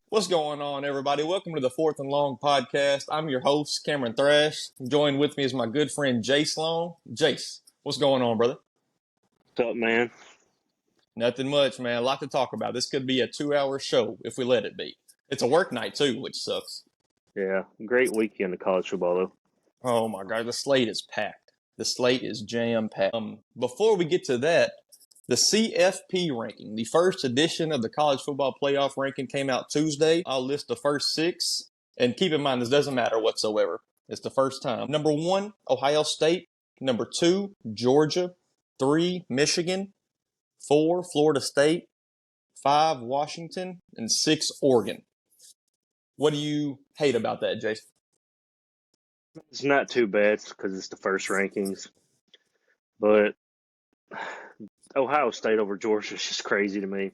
What's going on, everybody? Welcome to the Fourth and Long podcast. I'm your host, Cameron Thrash. Joined with me is my good friend, Jase Long. Jase, what's going on, brother? What's up, man? Nothing much, man. A lot to talk about. This could be a 2-hour show if we let it be. It's a work night, too, which sucks. Yeah, great weekend of college football, though. Oh, my God. The slate is packed. The slate is jam-packed. Before we get to that, the CFP ranking, the first edition of the college football playoff ranking, came out Tuesday. I'll list the first 6. And keep in mind, this doesn't matter whatsoever. It's the first time. Number 1, Ohio State. Number 2, Georgia. 3, Michigan. 4, Florida State. 5, Washington. And 6, Oregon. What do you hate about that, Jason? It's not too bad because it's the first rankings. But Ohio State over Georgia is just crazy to me.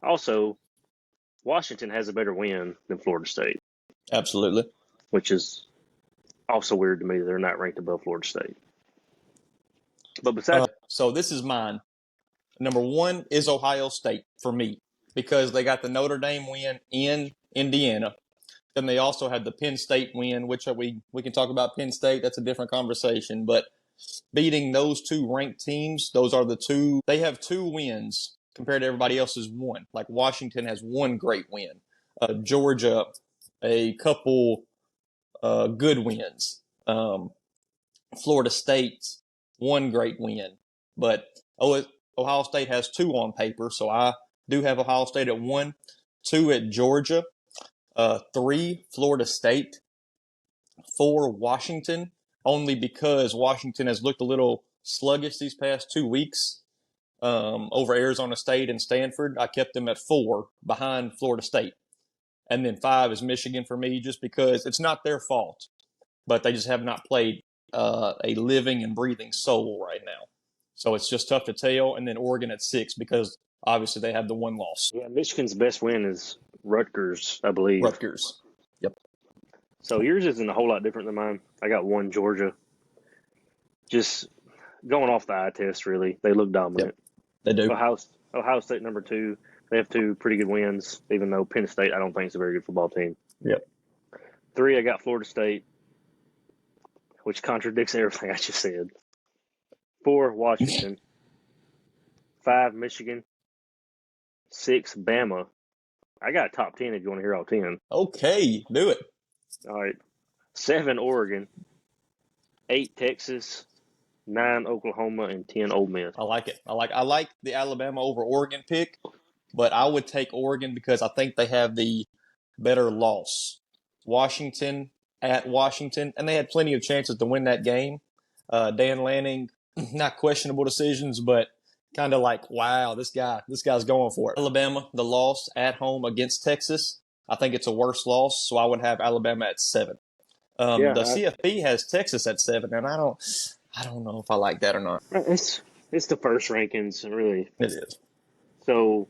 Also, Washington has a better win than Florida State. Absolutely. Which is also weird to me that they're not ranked above Florida State. But besides... so this is mine. Number 1 is Ohio State for me because they got the Notre Dame win in Indiana. Then they also had the Penn State win, which we can talk about Penn State. That's a different conversation. But beating those 2 ranked teams, those are the 2. They have 2 wins compared to everybody else's 1. Like Washington has 1 great win. Georgia, a couple good wins. Florida State, 1 great win. But Ohio State has 2 on paper, so I do have Ohio State at 1, 2 at Georgia. 3, Florida State. 4, Washington, only because Washington has looked a little sluggish these past 2 weeks over Arizona State and Stanford. I kept them at 4 behind Florida State. And then 5 is Michigan for me just because it's not their fault, but they just have not played a living and breathing soul right now. So it's just tough to tell. And then Oregon at 6 because obviously they have the 1 loss. Yeah, Michigan's best win is Rutgers, I believe. Rutgers. Yep. So yours isn't a whole lot different than mine. I got 1 Georgia. Just going off the eye test, really. They look dominant. Yep, they do. Ohio State number 2. They have 2 pretty good wins, even though Penn State I don't think is a very good football team. Yep. 3, I got Florida State, which contradicts everything I just said. 4, Washington. 5, Michigan. 6, Bama. I got a top 10 if you want to hear all 10. Okay, do it. All right. 7, Oregon. 8, Texas. 9, Oklahoma, and 10, Ole Miss. I like it. I like the Alabama over Oregon pick, but I would take Oregon because I think they have the better loss. Washington at Washington, and they had plenty of chances to win that game. Dan Lanning, not questionable decisions, but kind of like, wow, this guy's going for it. Alabama, the loss at home against Texas. I think it's a worse loss, so I would have Alabama at 7. CFP has Texas at 7, and I don't know if I like that or not. It's the first rankings, really. It is. So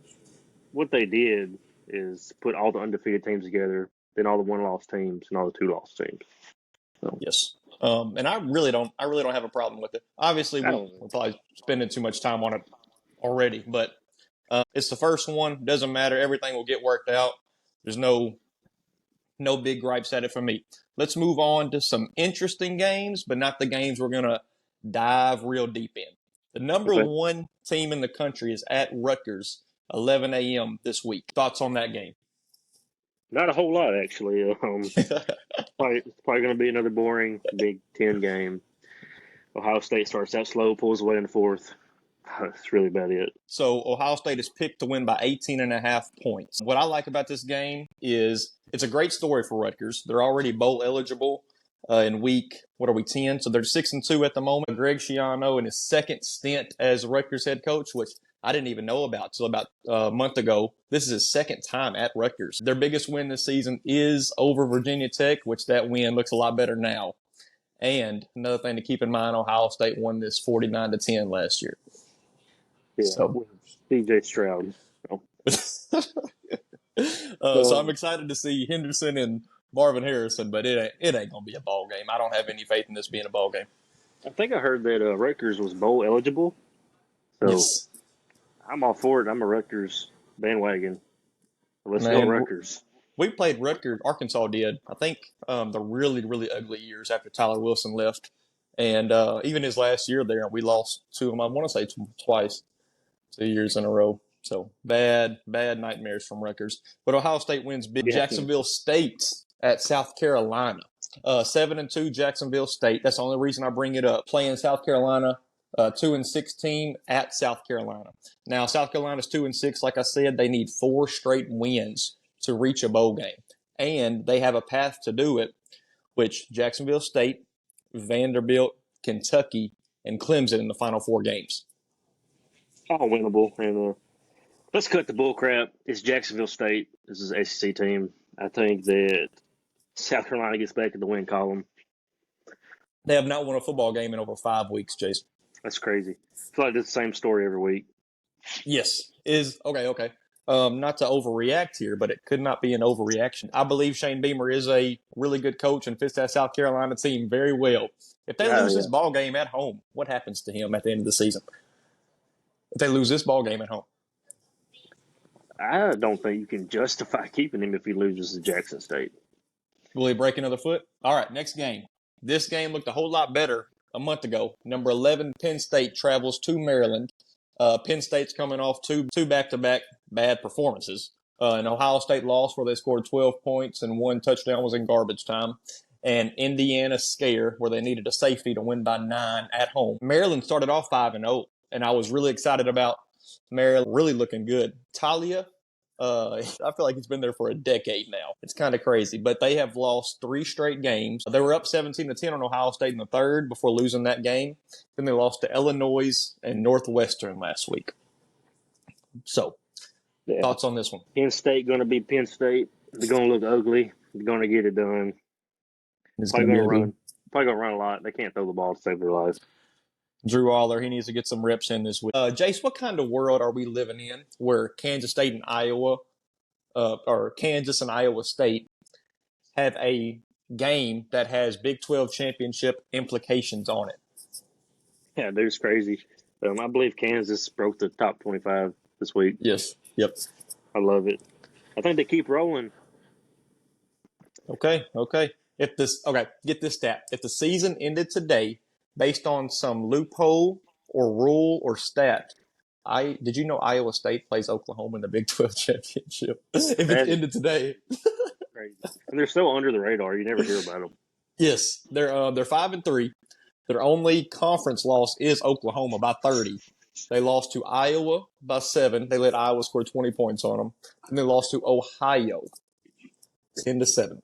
what they did is put all the undefeated teams together, then all the 1-loss teams and all the 2-loss teams. So. Yes. And I really don't have a problem with it. Obviously, we're probably spending too much time on it already, but it's the first one. Doesn't matter. Everything will get worked out. There's no big gripes at it for me. Let's move on to some interesting games, but not the games we're going to dive real deep in. The number 1 team in the country is at Rutgers, 11 a.m. this week. Thoughts on that game? Not a whole lot, actually. It's probably going to be another boring Big Ten game. Ohio State starts out slow, pulls away in the 4th. That's really about it. So Ohio State is picked to win by 18.5 points. What I like about this game is it's a great story for Rutgers. They're already bowl eligible in week, 10? So they're 6-2 at the moment. Greg Schiano in his second stint as Rutgers head coach, which I didn't even know about till about a month ago. This is his second time at Rutgers. Their biggest win this season is over Virginia Tech, which that win looks a lot better now. And another thing to keep in mind, Ohio State won this 49-10 last year. Yeah, so DJ Stroud. So I'm excited to see Henderson and Marvin Harrison, but it ain't gonna be a ball game. I don't have any faith in this being a ball game. I think I heard that Rutgers was bowl eligible. So yes. I'm all for it. I'm a Rutgers bandwagon. Let's go Man, Rutgers. we played Rutgers. Arkansas did. I think the really, really ugly years after Tyler Wilson left. And even his last year there, we lost to him, I want to say twice, 2 years in a row. So bad, bad nightmares from Rutgers. But Ohio State wins big. Yeah. Jacksonville State at South Carolina. 7-2 Jacksonville State. That's the only reason I bring it up. Playing South Carolina, 2-16 at South Carolina. Now South Carolina's 2-6. Like I said, they need 4 straight wins to reach a bowl game, and they have a path to do it. Which Jacksonville State, Vanderbilt, Kentucky, and Clemson in the final 4 games. All winnable. And let's cut the bull crap. It's Jacksonville State. This is an SEC team. I think that South Carolina gets back in the win column. They have not won a football game in over 5 weeks, Jason. That's crazy. I feel like it's the same story every week. Yes. Okay. Not to overreact here, but it could not be an overreaction. I believe Shane Beamer is a really good coach and fits that South Carolina team very well. If they lose this ball game at home, what happens to him at the end of the season? If they lose this ball game at home, I don't think you can justify keeping him if he loses to Jackson State. will he break another foot? All right, next game. This game looked a whole lot better a month ago. Number 11, Penn State travels to Maryland. Penn State's coming off two back-to-back bad performances. An Ohio State loss where they scored 12 points and 1 touchdown was in garbage time. And Indiana scare where they needed a safety to win by 9 at home. Maryland started off 5-0, and I was really excited about Maryland really looking good. Talia, I feel like he's been there for a decade now. It's kind of crazy, but they have lost 3 straight games. They were up 17-10 on Ohio State in the third before losing that game. Then they lost to Illinois and Northwestern last week. So, thoughts on this one? Penn State going to be Penn State. They're going to look ugly. They're going to get it done. Probably going to run a lot. They can't throw the ball to save their lives. Drew Aller, he needs to get some reps in this week. Jase, what kind of world are we living in where Kansas State and Iowa, or Kansas and Iowa State, have a game that has Big 12 championship implications on it? Yeah, dude, it's crazy. I believe Kansas broke the top 25 this week. Yes. Yep. I love it. I think they keep rolling. Okay. Get this stat. If the season ended today, based on some loophole or rule or stat, did you know Iowa State plays Oklahoma in the Big 12 championship? If it ended today, crazy. And they're so under the radar. You never hear about them. Yes, they're 5-3. Their only conference loss is Oklahoma by 30. They lost to Iowa by 7. They let Iowa score 20 points on them. And they lost to Ohio 10-7.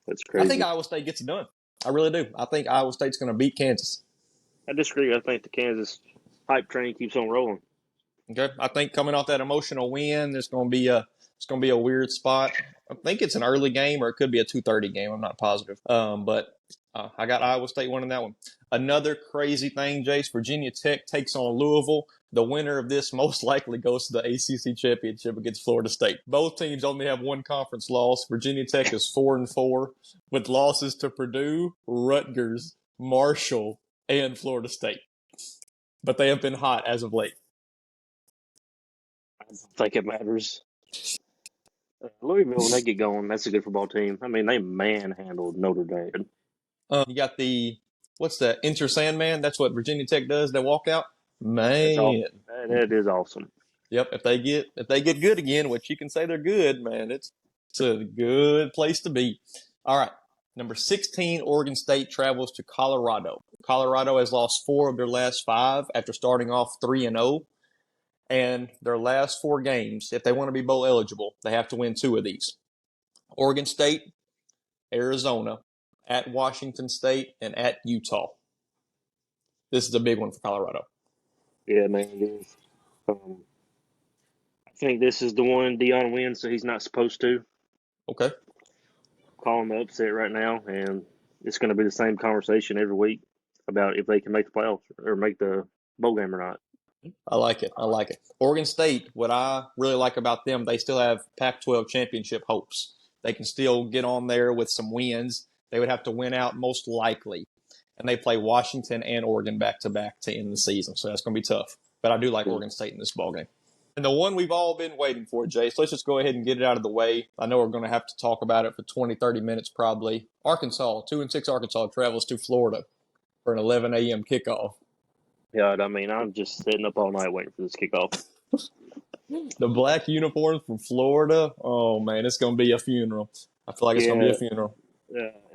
That's crazy. I think Iowa State gets it done. I really do. I think Iowa State's going to beat Kansas. I disagree. I think the Kansas hype train keeps on rolling. Okay, I think coming off that emotional win, it's going to be a weird spot. I think it's an early game or it could be a 2:30 game. I'm not positive. But I got Iowa State winning that one. Another crazy thing, Jace, Virginia Tech takes on Louisville. The winner of this most likely goes to the ACC championship against Florida State. Both teams only have 1 conference loss. Virginia Tech is 4-4 with losses to Purdue, Rutgers, Marshall, and Florida State. But they have been hot as of late. I don't think it matters. Louisville, when they get going, that's a good football team. I mean, they manhandled Notre Dame. You got what's that? Enter Sandman. That's what Virginia Tech does. They walk out. Man, that is awesome. Yep. If they get good again, which you can say they're good, man, it's a good place to be. All right. Number 16, Oregon State travels to Colorado. Colorado has lost 4 of their last 5 after starting off 3-0. And their last 4 games, if they want to be bowl eligible, they have to win 2 of these. Oregon State, Arizona, at Washington State, and at Utah. This is a big one for Colorado. Yeah, man, it is. I think this is the one Deion wins, so he's not supposed to. Okay. Calling the upset right now, and it's going to be the same conversation every week about if they can make the playoffs or make the bowl game or not. I like it. Oregon State, what I really like about them, they still have Pac-12 championship hopes. They can still get on there with some wins. They would have to win out most likely. And they play Washington and Oregon back-to-back to end the season. So that's going to be tough. But I do like Oregon State in this ballgame. And the one we've all been waiting for, Jay, so let's just go ahead and get it out of the way. I know we're going to have to talk about it for 20, 30 minutes probably. Arkansas, 2-6 Arkansas travels to Florida for an 11 a.m. kickoff. Yeah, I mean, I'm just sitting up all night waiting for this kickoff. The black uniforms from Florida, oh, man, it's going to be a funeral. I feel like it's going to be a funeral.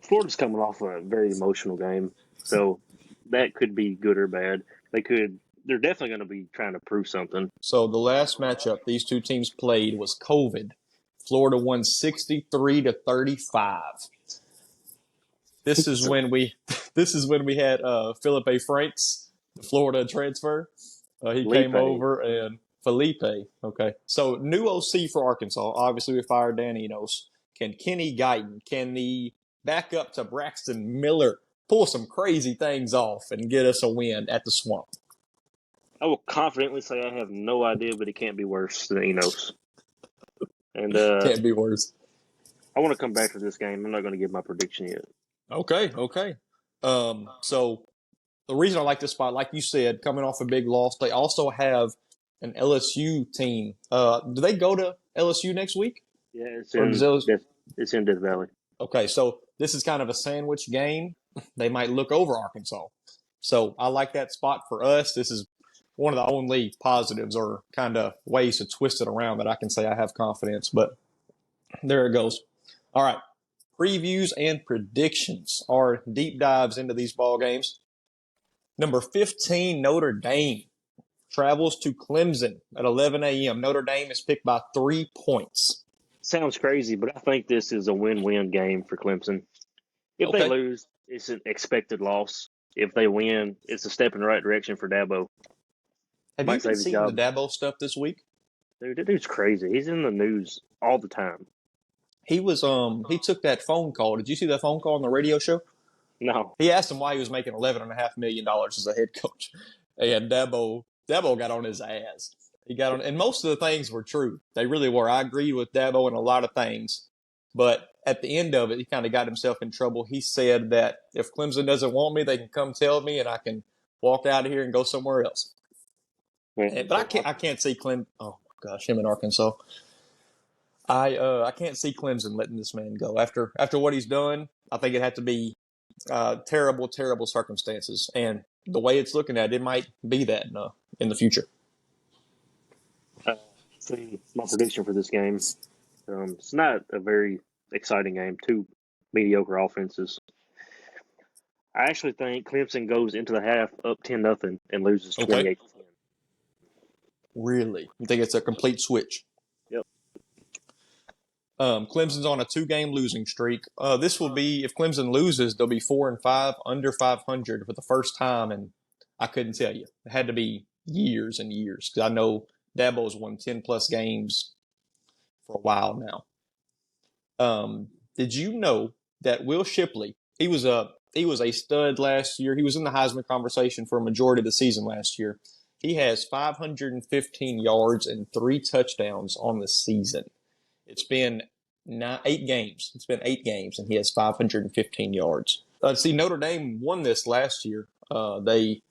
Florida's coming off a very emotional game, so that could be good or bad. They're definitely going to be trying to prove something. So the last matchup these two teams played was COVID. Florida won 63-35. This is when we had Felipe Franks, the Florida transfer. He came over and Felipe. Okay, so new OC for Arkansas. Obviously, we fired Dan Enos. Can Kenny Guyton, can the backup to Braxton Miller pull some crazy things off and get us a win at the Swamp? I will confidently say I have no idea, but it can't be worse than Enos. And can't be worse. I want to come back to this game. I'm not going to give my prediction yet. Okay. So the reason I like this spot, like you said, coming off a big loss, they also have an LSU team. Do they go to LSU next week? Yeah, it's in Death Valley. Okay, so this is kind of a sandwich game. They might look over Arkansas. So I like that spot for us. This is one of the only positives or kind of ways to twist it around that I can say I have confidence. But there it goes. All right. Previews and predictions are deep dives into these ball games. Number 15, Notre Dame travels to Clemson at 11 a.m. Notre Dame is picked by 3 points. Sounds crazy, but I think this is a win-win game for Clemson. If they lose, it's an expected loss. If they win, it's a step in the right direction for Dabo. Have you been seeing the Dabo stuff this week? Dude, that dude's crazy. He's in the news all the time. He was he took that phone call. Did you see that phone call on the radio show? No. He asked him why he was making $11.5 million as a head coach. And Dabo got on his ass. He got on, and most of the things were true. They really were. I agreed with Dabo in a lot of things. But at the end of it, he kind of got himself in trouble. He said that if Clemson doesn't want me, they can come tell me, and I can walk out of here and go somewhere else. But I can't see Clemson. Oh gosh, him in Arkansas. I can't see Clemson letting this man go after what he's done. I think it had to be terrible circumstances, and the way it's looking at, it might be that in the future. My prediction for this game, it's not a very exciting game. Two mediocre offenses. I actually think Clemson goes into the half up 10-0 and loses 28-10. Really? You think it's a complete switch? Yep. Clemson's on a 2-game losing streak. This will be, if Clemson loses, they'll be 4-5, under 500 for the first time, and I couldn't tell you. It had to be years and years, because I know Dabo's won 10-plus games for a while now. Did you know that Will Shipley, he was a stud last year. He was in the Heisman conversation for a majority of the season last year. He has 515 yards and 3 touchdowns on the season. It's been 8 games. It's been 8 games, and he has 515 yards. Notre Dame won this last year. They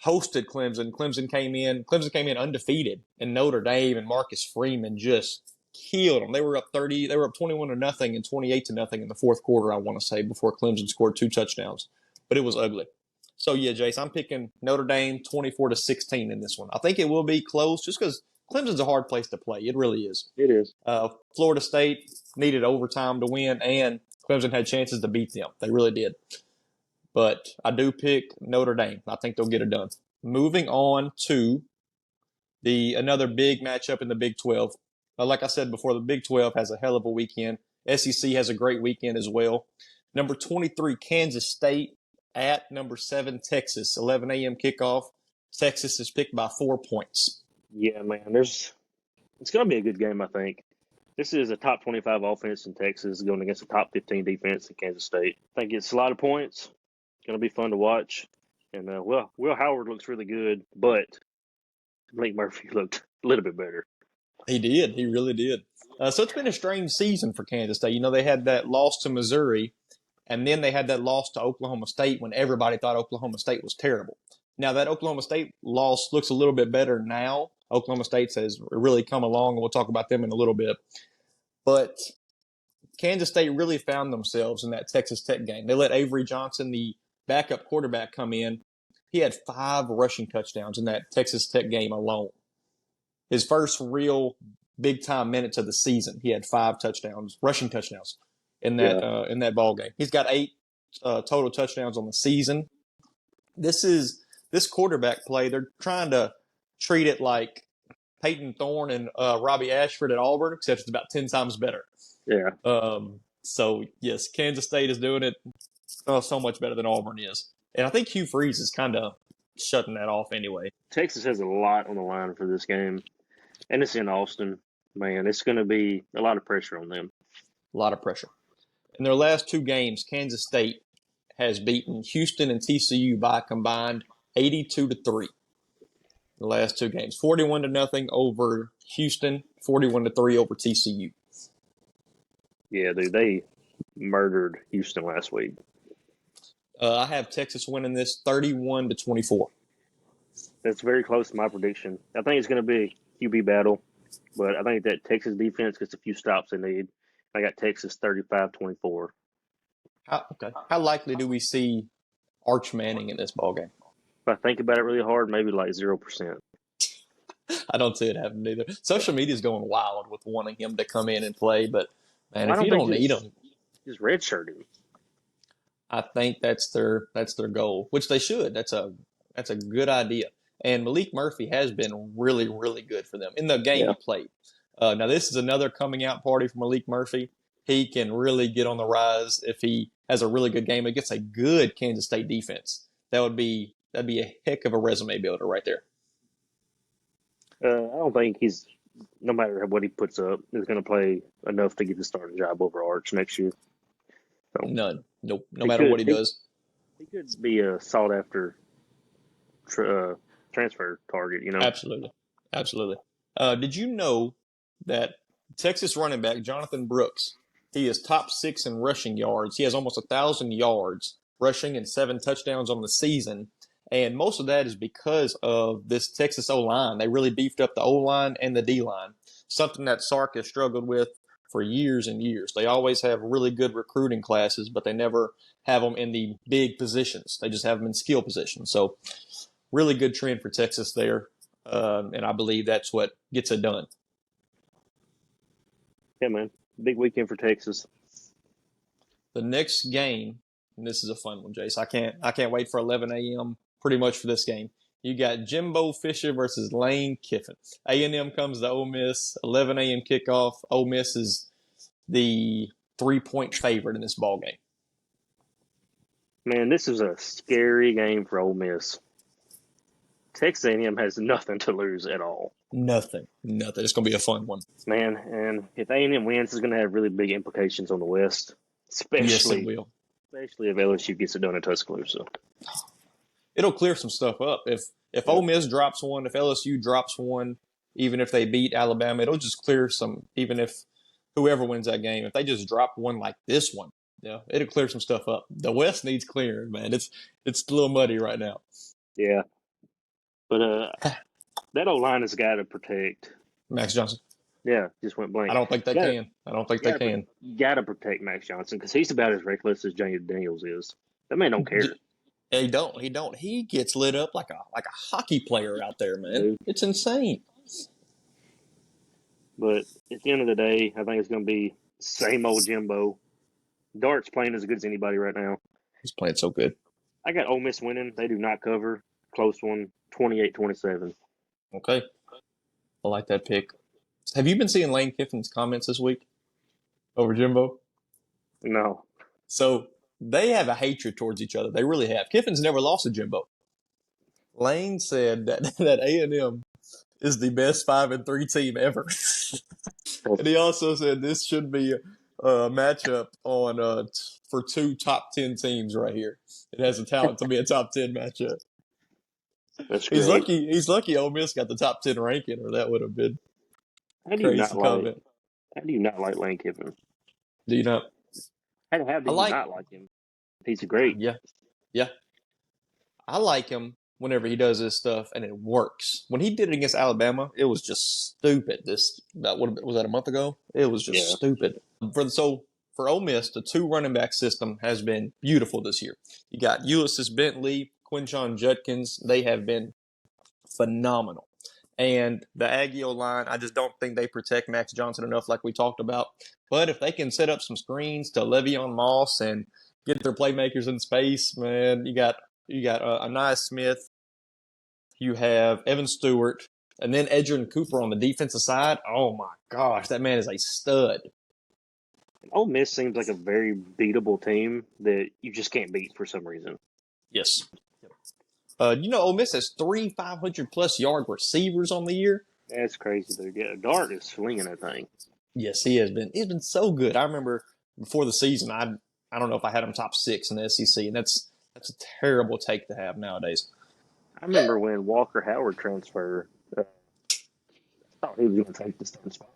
hosted Clemson. Clemson came in undefeated, and Notre Dame and Marcus Freeman just killed them. They were up 30. They were up 21-0 and 28-0 in the fourth quarter, I want to say, before Clemson scored 2 touchdowns. But it was ugly. So yeah, Jase, I'm picking Notre Dame 24-16 in this one. I think it will be close, just because Clemson's a hard place to play. It really is. It is. Florida State needed overtime to win, and Clemson had chances to beat them. They really did. But I do pick Notre Dame. I think they'll get it done. Moving on to another big matchup in the Big 12. Like I said before, the Big 12 has a hell of a weekend. SEC has a great weekend as well. Number 23, Kansas State at number 7, Texas. 11 a.m. kickoff. Texas is picked by 4 points. Yeah, man. It's going to be a good game, I think. This is a top 25 offense in Texas going against a top 15 defense in Kansas State. I think it's a lot of points. It's going to be fun to watch. And, Will Howard looks really good, but Blake Murphy looked a little bit better. He did. He really did. So it's been a strange season for Kansas State. You know, they had that loss to Missouri, and then they had that loss to Oklahoma State when everybody thought Oklahoma State was terrible. Now that Oklahoma State loss looks a little bit better now. Oklahoma State has really come along, and we'll talk about them in a little bit. But Kansas State really found themselves in that Texas Tech game. They let Avery Johnson, the backup quarterback, come in. He had 5 rushing touchdowns in that Texas Tech game alone. His first real big-time minutes of the season, he had 5 touchdowns, rushing touchdowns in that ball game. He's got 8 total touchdowns on the season. This quarterback play. They're trying to treat it like Peyton Thorne and Robbie Ashford at Auburn, except it's about 10 times better. Yeah. So, yes, Kansas State is doing it so much better than Auburn is. And I think Hugh Freeze is kind of shutting that off anyway. Texas has a lot on the line for this game, and it's in Austin. Man, it's going to be a lot of pressure on them. A lot of pressure. In their last 2 games, Kansas State has beaten Houston and TCU by a combined 82-3. The last 2 games, 41-0 over Houston, 41-3 over TCU. Yeah, dude, they murdered Houston last week. I have Texas winning this 31-24. That's very close to my prediction. I think it's going to be a QB battle, but I think that Texas defense gets a few stops they need. I got Texas 35-24. How likely do we see Arch Manning in this ballgame? If I think about it really hard, maybe like 0%. I don't see it happening either. Social media is going wild with wanting him to come in and play, but man, Why if you don't need him, just redshirt him. I think that's their goal, which they should. That's a good idea. And Malik Murphy has been really, really good for them in the game he played. Now, this is another coming out party for Malik Murphy. He can really get on the rise if he has a really good game against a good Kansas State defense. That'd be a heck of a resume builder right there. I don't think he's, no matter what he puts up, is going to play enough to get the starting job over Arch next year. So, none. Nope. No matter what he does. He could be a sought-after transfer target, you know? Absolutely. Did you know that Texas running back Jonathan Brooks, he is top 6 in rushing yards. He has almost 1,000 yards rushing and 7 touchdowns on the season. And most of that is because of this Texas O-line. They really beefed up the O-line and the D-line, something that Sark has struggled with for years and years. They always have really good recruiting classes, but they never have them in the big positions. They just have them in skill positions. So really good trend for Texas there, and I believe that's what gets it done. Yeah, man. Big weekend for Texas. The next game, and this is a fun one, Jase. I can't wait for 11 a.m. pretty much for this game. You got Jimbo Fisher versus Lane Kiffin. A&M comes to Ole Miss, 11 a.m. kickoff. Ole Miss is the 3-point favorite in this ball game. Man, this is a scary game for Ole Miss. Texas A&M has nothing to lose at all. Nothing. It's going to be a fun one. Man, and if A&M wins, it's going to have really big implications on the West. Yes, it will. Especially if LSU gets it done in Tuscaloosa. It'll clear some stuff up. If Ole Miss drops one, if LSU drops one, even if they beat Alabama, it'll just clear some, even if whoever wins that game, if they just drop one like this one, it'll clear some stuff up. The West needs clearing, man. It's a little muddy right now. Yeah. But that O-line has got to protect Max Johnson. Yeah, just went blank. I don't think they can. You got to protect Max Johnson because he's about as reckless as Jane Daniels is. That man don't care. He don't. He gets lit up like a hockey player out there, man. Dude. It's insane. But at the end of the day, I think it's going to be same old Jimbo. Dart's playing as good as anybody right now. He's playing so good. I got Ole Miss winning. They do not cover. Close one, 28-27. Okay. I like that pick. Have you been seeing Lane Kiffin's comments this week over Jimbo? No. So they have a hatred towards each other. They really have. Kiffin's never lost to Jimbo. Lane said that A&M is the best 5-3 team ever. And he also said this should be a matchup on for 2 top 10 teams right here. It has the talent to be a top 10 matchup. That's great. He's lucky Ole Miss got the top 10 ranking, or that would have been crazy comment. How do you not like Lane Kiffin? Do you not? How do you not like him? He's great. Yeah. I like him whenever he does this stuff, and it works. When he did it against Alabama, it was just stupid. What was that, a month ago? It was just Yeah. stupid. For Ole Miss, the two running back system has been beautiful this year. You got Ulysses Bentley, Quinshon Judkins. They have been phenomenal. And the Aggie line, I just don't think they protect Max Johnson enough, like we talked about. But if they can set up some screens to Le'Veon Moss and get their playmakers in space, man, you got Anais Smith, you have Evan Stewart, and then Edgerrin Cooper on the defensive side. Oh my gosh, that man is a stud. Ole Miss seems like a very beatable team that you just can't beat for some reason. Yes. Ole Miss has 500+ yard receivers on the year. That's crazy, dude. Yeah, Dart is slinging that thing. Yes, he has been. He's been so good. I remember before the season, I don't know if I had him top 6 in the SEC, and that's a terrible take to have nowadays. I remember when Walker Howard transferred. I thought he was going to take the starting spot.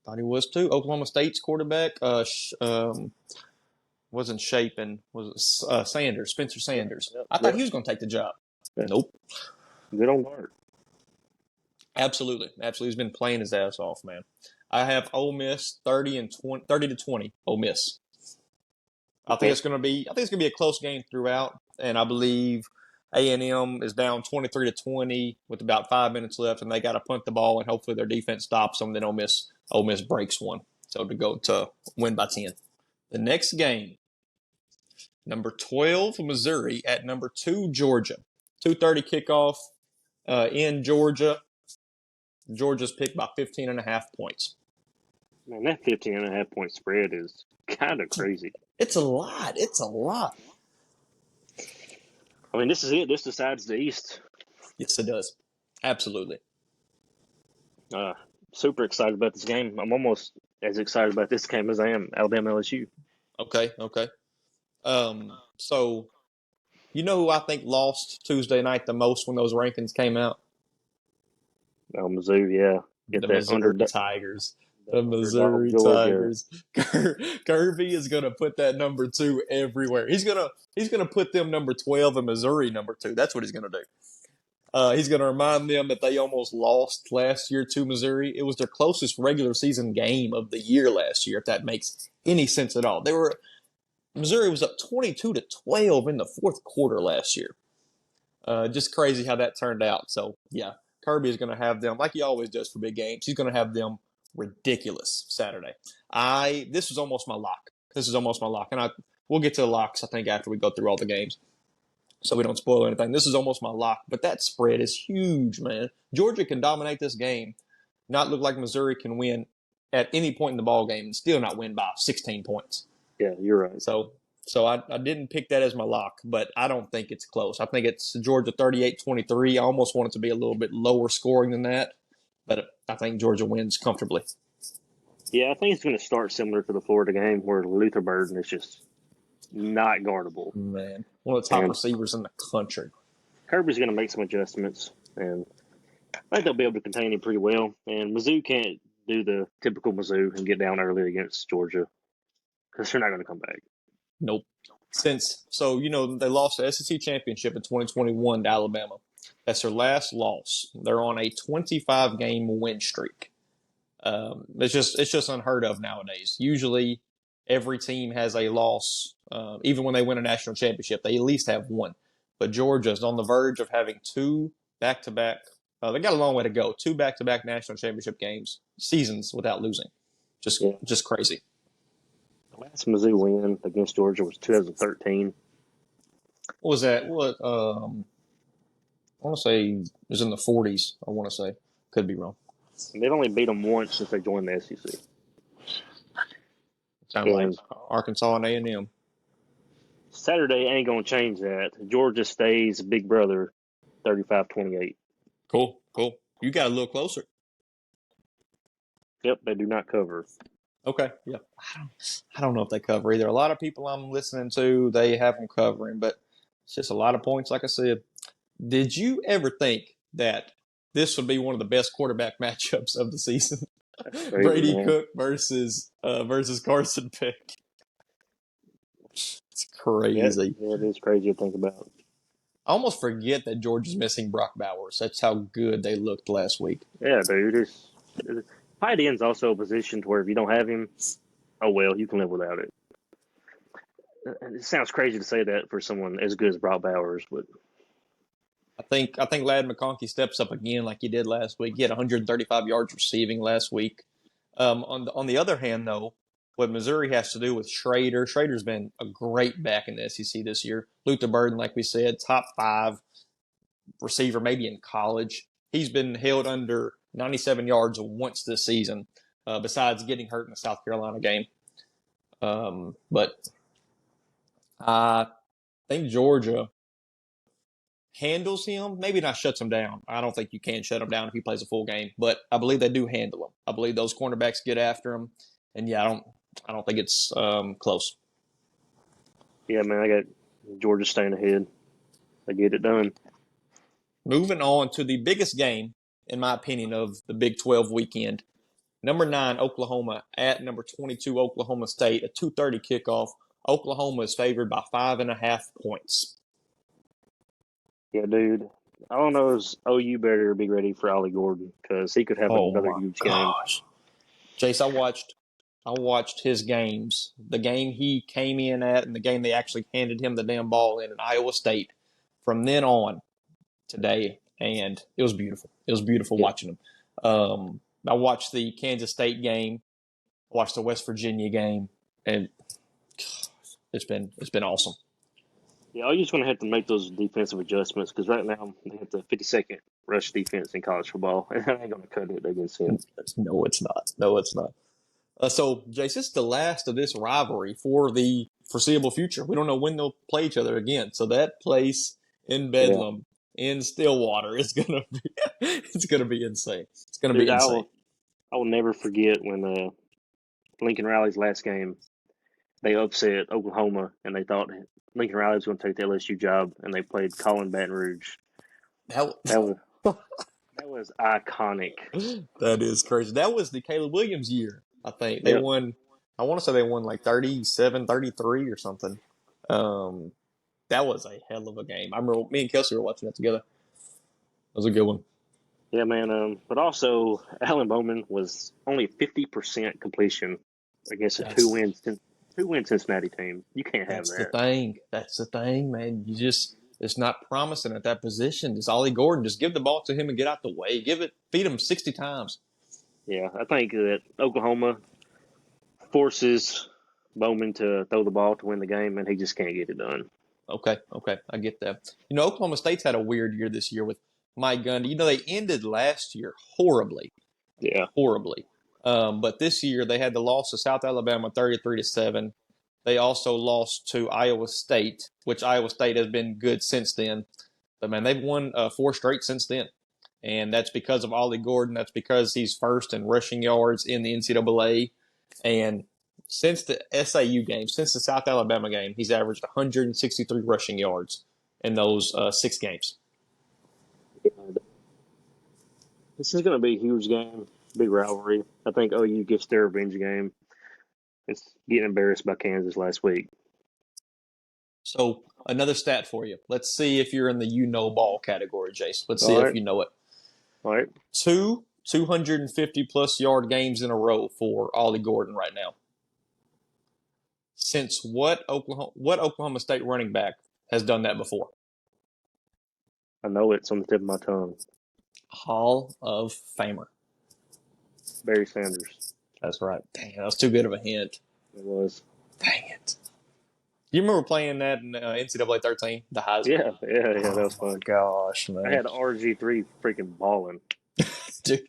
Thought he was too. Oklahoma State's quarterback wasn't Shapen. Was Sanders, Spencer Sanders. Yep. I thought he was going to take the job. Yeah. Nope. Good on Dart. Absolutely. He's been playing his ass off, man. I have Ole Miss 30-20. Ole Miss. I think it's going to be a close game throughout, and I believe A&M is down 23-20 with about 5 minutes left, and they got to punt the ball, and hopefully their defense stops them. Then Ole Miss breaks one, so to win by 10. The next game, number 12 Missouri at number 2 Georgia, 2:30 kickoff in Georgia. Georgia's picked by 15.5 points. Man, that 15.5 point spread is kind of crazy. It's a lot. I mean, this is it. This decides the East. Yes, it does. Absolutely. Super excited about this game. I'm almost as excited about this game as I am Alabama LSU. Okay. So, who I think lost Tuesday night the most when those rankings came out? Oh, Mizzou, yeah. The Missouri Tigers. The Missouri Tigers. Kirby is going to put that number 2 everywhere. He's gonna put them number 12 and Missouri number 2. That's what he's going to do. He's going to remind them that they almost lost last year to Missouri. It was their closest regular season game of the year last year, if that makes any sense at all. Missouri was up 22-12 in the fourth quarter last year. Just crazy how that turned out. So, yeah, Kirby is going to have them, like he always does for big games, he's going to have them ridiculous Saturday. This is almost my lock. And we'll get to the locks, I think, after we go through all the games, so we don't spoil anything. This is almost my lock, but that spread is huge, man. Georgia can dominate this game, not look like Missouri can win at any point in the ball game and still not win by 16 points. Yeah, you're right. So I didn't pick that as my lock, but I don't think it's close. I think it's Georgia 38-23. I almost want it to be a little bit lower scoring than that, but I think Georgia wins comfortably. Yeah, I think it's going to start similar to the Florida game where Luther Burden is just not guardable. Man, one of the top receivers in the country. Kirby's going to make some adjustments, and I think they'll be able to contain him pretty well. And Mizzou can't do the typical Mizzou and get down early against Georgia because they're not going to come back. Nope. They lost the SEC championship in 2021 to Alabama. That's their last loss. They're on a 25-game win streak. It's just unheard of nowadays. Usually, every team has a loss. Even when they win a national championship, they at least have one. But Georgia's on the verge of having 2 back-to-back. They got a long way to go. 2 back-to-back national championship seasons without losing. Just crazy. The last Mizzou win against Georgia was 2013. What was that? I want to say it was in the 40s. I want to say. Could be wrong. And they've only beat them once since they joined the SEC. Sounds like Arkansas and A&M. Saturday ain't going to change that. Georgia stays big brother 35-28. Cool. You got a little closer. Yep, they do not cover. Okay, yeah. I don't know if they cover either. A lot of people I'm listening to, they have them covering, but it's just a lot of points, like I said. Did you ever think that this would be one of the best quarterback matchups of the season? Crazy, Brady man. Cook versus Carson Beck. It's crazy. Yeah, it is crazy to think about. I almost forget that Georgia's missing Brock Bowers. That's how good they looked last week. Yeah, dude. Tight end's also a position to where if you don't have him, oh well, you can live without it. It sounds crazy to say that for someone as good as Brock Bowers, but I think Ladd McConkey steps up again like he did last week. He had 135 yards receiving last week. On the other hand, though, what Missouri has to do with Schrader, Schrader's been a great back in the SEC this year. Luther Burden, like we said, top 5 receiver maybe in college. He's been held under 97 yards once this season, besides getting hurt in the South Carolina game. But I think Georgia handles him, maybe not shuts him down. I don't think you can shut him down if he plays a full game, but I believe they do handle him. I believe those cornerbacks get after him, and yeah, I don't think it's close. yeah, man, I got Georgia staying ahead. They get it done. Moving on to the biggest game, in my opinion, of the Big 12 weekend. Number 9, Oklahoma at number 22, Oklahoma State, a 2:30 kickoff. Oklahoma is favored by 5.5 points. Yeah, dude. All I know is OU better be ready for Ollie Gordon because he could have Oh another my huge game. gosh, Jace, I watched his games. The game he came in at, and the game they actually handed him the damn ball in Iowa State. From then on today, and it was beautiful. It was beautiful Yeah. watching him. I watched the Kansas State game, watched the West Virginia game, and it's been awesome. Yeah, OU's going to have to make those defensive adjustments because right now they have the 52nd rush defense in college football, and that ain't going to cut it against him. No, it's not. No, it's not. So, Jace, this is the last of this rivalry for the foreseeable future. We don't know when they'll play each other again. So that place in Yeah. Bedlam, in Stillwater, is gonna be it's gonna be insane. It's gonna Dude, be I insane. will never forget when Lincoln Riley's last game, they upset Oklahoma, and they thought Lincoln Riley was going to take the LSU job, and they played Colin Baton Rouge. That That was iconic. that is crazy. That was the Caleb Williams year. I think they Yep. won. I want to say they won like 37, 33 or something. That was a hell of a game. I remember me and Kelsey were watching that together. That was a good one. Yeah, man. But also, Alan Bowman was only 50% completion against a two-win Cincinnati team. You can't have That's the that. thing. That's the thing, man. It's not promising at that position. It's Ollie Gordon. Just give the ball to him and get out the way. Feed him 60 times. Yeah, I think that Oklahoma forces Bowman to throw the ball to win the game, and he just can't get it done. Okay, I get that. Oklahoma State's had a weird year this year with Mike Gundy. They ended last year horribly. Yeah. But this year they had the loss to South Alabama 33-7. They also lost to Iowa State, which Iowa State has been good since then. But man, they've won 4 straight since then. And that's because of Ollie Gordon. That's because he's first in rushing yards in the NCAA. And since the SAU game, since the South Alabama game, he's averaged 163 rushing yards in those 6 games. This is going to be a huge game, big rivalry. I think OU gets their revenge game. It's getting embarrassed by Kansas last week. So another stat for you. Let's see if you're in the ball category, Jace. Let's see All if right. you know it. All right. 250-plus yard games in a row for Ollie Gordon right now. Since what Oklahoma State running back has done that before? I know it's on the tip of my tongue. Hall of Famer. Barry Sanders. That's right. Dang, that was too good of a hint. It was. Dang it. You remember playing that in NCAA 13, the Heisman? Yeah, that was fun. Oh, my gosh, man. I had RG3 freaking balling. Dude,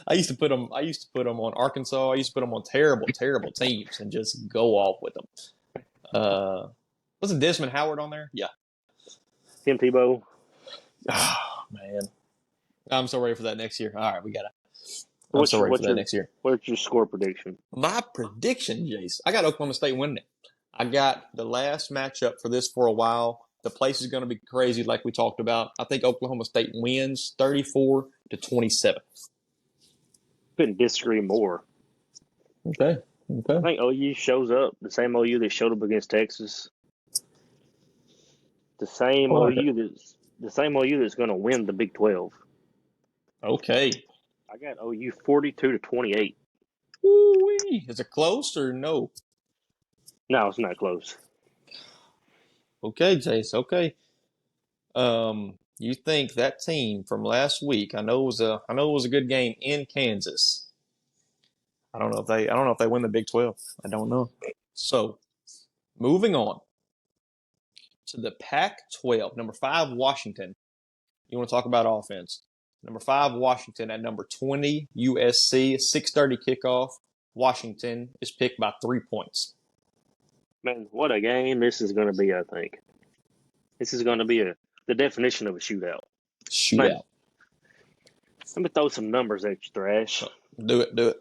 I used to put them on Arkansas. I used to put them on terrible teams and just go off with them. Wasn't Desmond Howard on there? Yeah. Tim Tebow. Oh, man. I'm so ready for that next year. All right, we got to. I'm What's so ready for that your- next year. What's your score prediction? My prediction, Jace, I got Oklahoma State winning it. I got the last matchup for this for a while. The place is going to be crazy, like we talked about. I think Oklahoma State wins 34-27. Couldn't disagree more. Okay. I think OU shows up the same OU that showed up against Texas. The same I like it. OU that's going to win the Big 12. Okay. I got OU 42-28. Woo-wee. Is it close or no? No, it's not close. Okay, Jace. Okay. You think that team from last week? I know it was a good game in Kansas. I don't know if they win the Big 12. I don't know. So moving on to the Pac-12, number 5 Washington. You want to talk about offense? Number 5 Washington at number 20 USC. 6:30 kickoff. Washington is picked by 3 points. Man, what a game this is going to be, I think. This is going to be the definition of a shootout. Man, Shootout. let me throw some numbers at you, Thrash. Do it.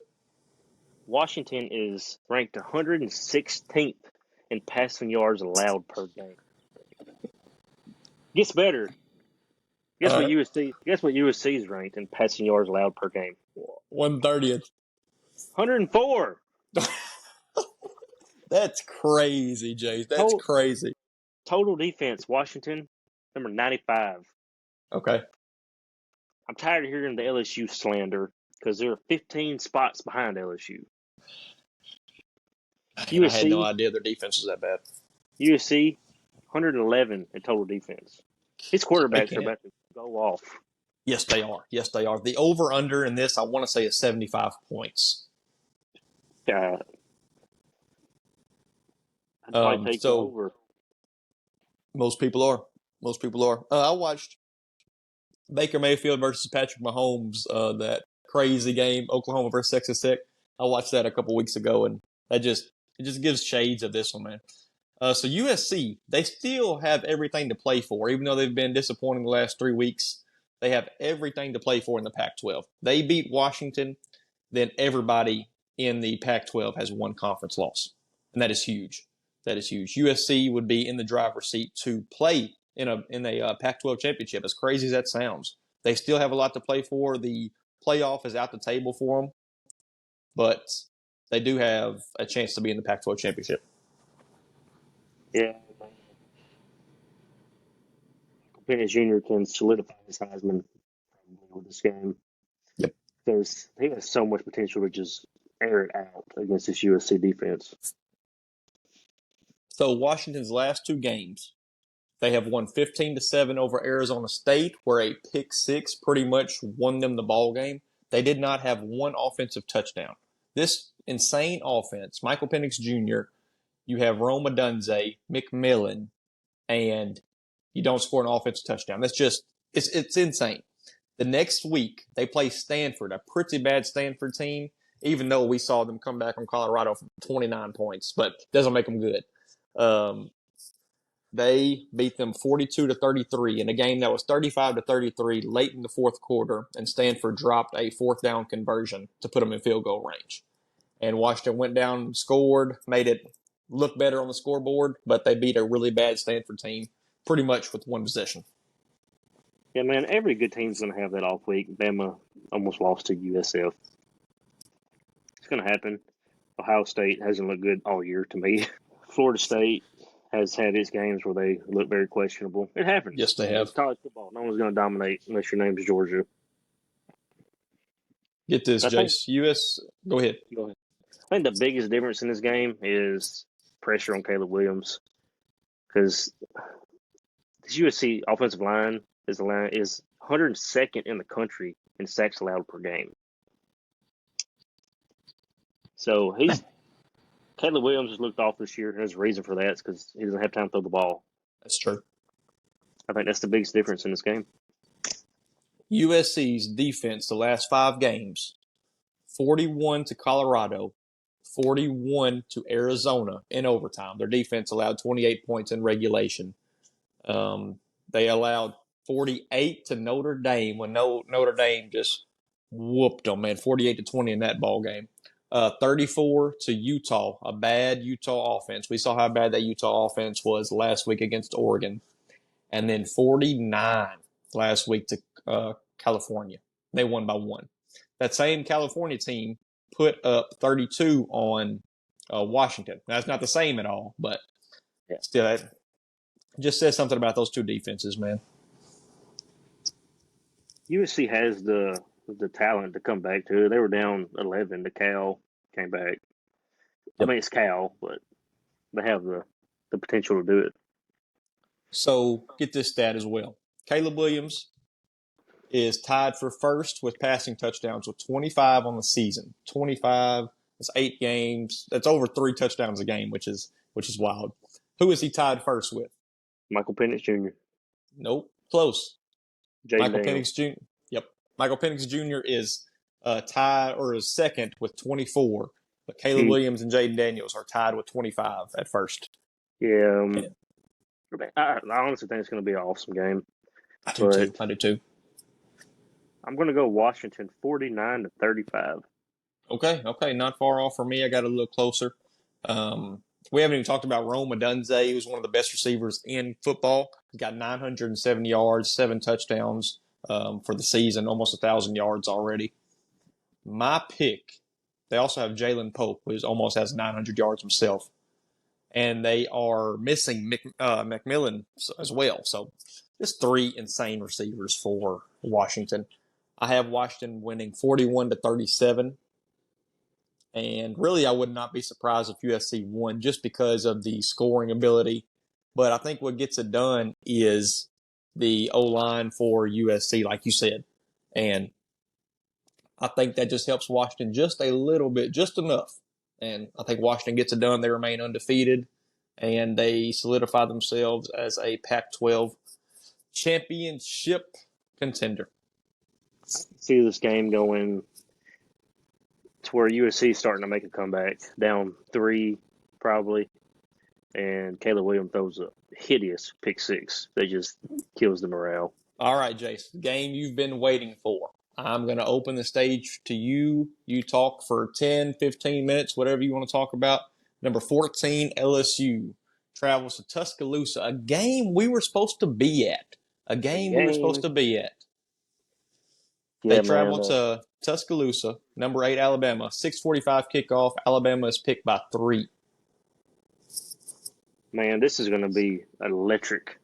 Washington is ranked 116th in passing yards allowed per game. Gets better. Guess what USC is ranked in passing yards allowed per game? 130th. 104. That's crazy, Jay. That's crazy. Total defense, Washington, number 95. Okay. I'm tired of hearing the LSU slander because they're 15 spots behind LSU. Man, I had no idea their defense was that bad. USC, 111 in total defense. His quarterbacks are about to go off. Yes, they are. The over-under in this, I want to say, is 75 points. I'd probably take over. Most people are. I watched Baker Mayfield versus Patrick Mahomes, that crazy game, Oklahoma versus Texas Tech. I watched that a couple weeks ago, and it just gives shades of this one, man. So USC, they still have everything to play for, even though they've been disappointing the last 3 weeks. They have everything to play for in the Pac-12. They beat Washington, then everybody in the Pac-12 has one conference loss, and that is huge. USC would be in the driver's seat to play in a Pac-12 championship. As crazy as that sounds, they still have a lot to play for. The playoff is out the table for them, but they do have a chance to be in the Pac-12 championship. Yeah. Penix Jr. can solidify his Heisman with this game. Yep. Because he has so much potential to just air it out against this USC defense. So Washington's last 2 games, they have won 15-7 over Arizona State, where a pick six pretty much won them the ball game. They did not have one offensive touchdown. This insane offense, Michael Penix Jr., you have Rome Odunze, McMillan, and you don't score an offensive touchdown. That's just, it's insane. The next week, they play Stanford, a pretty bad Stanford team, even though we saw them come back from Colorado for 29 points, but doesn't make them good. They beat them 42-33 in a game that was 35-33 late in the fourth quarter, and Stanford dropped a 4th down conversion to put them in field goal range. And Washington went down, scored, made it look better on the scoreboard, but they beat a really bad Stanford team pretty much with one possession. Yeah, man, every good team's going to have that off week. Bama almost lost to USF. It's going to happen. Ohio State hasn't looked good all year to me. Florida State has had its games where they look very questionable. It happens. Yes, they have. It's college football. No one's going to dominate unless your name is Georgia. Get this, Jace. Go ahead. I think the biggest difference in this game is pressure on Caleb Williams, because this USC offensive line is 102nd in the country in sacks allowed per game. So Caleb Williams has looked off this year, and there's a reason for that. It's because he doesn't have time to throw the ball. That's true. I think that's the biggest difference in this game. USC's defense the last 5 games, 41 to Colorado, 41 to Arizona in overtime. Their defense allowed 28 points in regulation. They allowed 48 to Notre Dame when Notre Dame just whooped them, man, 48-20 in that ball game. 34 to Utah, a bad Utah offense. We saw how bad that Utah offense was last week against Oregon. And then 49 last week to California. They won by 1. That same California team put up 32 on Washington. Now, it's not the same at all, but still, Just says something about those two defenses, man. USC has the talent to come back to it. They were down 11 to Cal, came back. I Yep. mean, it's Cal, but they have the potential to do it. So get this stat as well. Caleb Williams is tied for first with passing touchdowns with 25 on the season. 25. That's 8 games. That's over 3 touchdowns a game, which is wild. Who is he tied first with? Michael Penix Jr., Nope. Close. Jaden Michael Daniels. Penix Jr. Yep. Michael Penix Jr. is tied or is second with 24, but Caleb Williams and Jaden Daniels are tied with 25 at first. Yeah. I honestly think it's going to be an awesome game. I do too. I'm going to go Washington 49-35. Okay, not far off for me. I got a little closer. We haven't even talked about Rome Odunze, who's one of the best receivers in football. He's got 970 yards, 7 touchdowns for the season, almost 1,000 yards already. My pick, they also have Jalen Pope, who almost has 900 yards himself. And they are missing McMillan as well. So just 3 insane receivers for Washington. I have Washington winning 41-37. And really, I would not be surprised if USC won just because of the scoring ability. But I think what gets it done is the O-line for USC, like you said. And I think that just helps Washington just a little bit, just enough. And I think Washington gets it done. They remain undefeated, and they solidify themselves as a Pac-12 championship contender. See this game going to where USC is starting to make a comeback, down 3 probably, and Caleb Williams throws a hideous pick 6 that just kills the morale. All right, Jase, the game you've been waiting for. I'm going to open the stage to you. You talk for 10, 15 minutes, whatever you want to talk about. Number 14, LSU travels to Tuscaloosa, a game we were supposed to be at. They travel to Tuscaloosa, number 8, Alabama. 6:45 kickoff. Alabama is picked by 3. Man, this is going to be electric.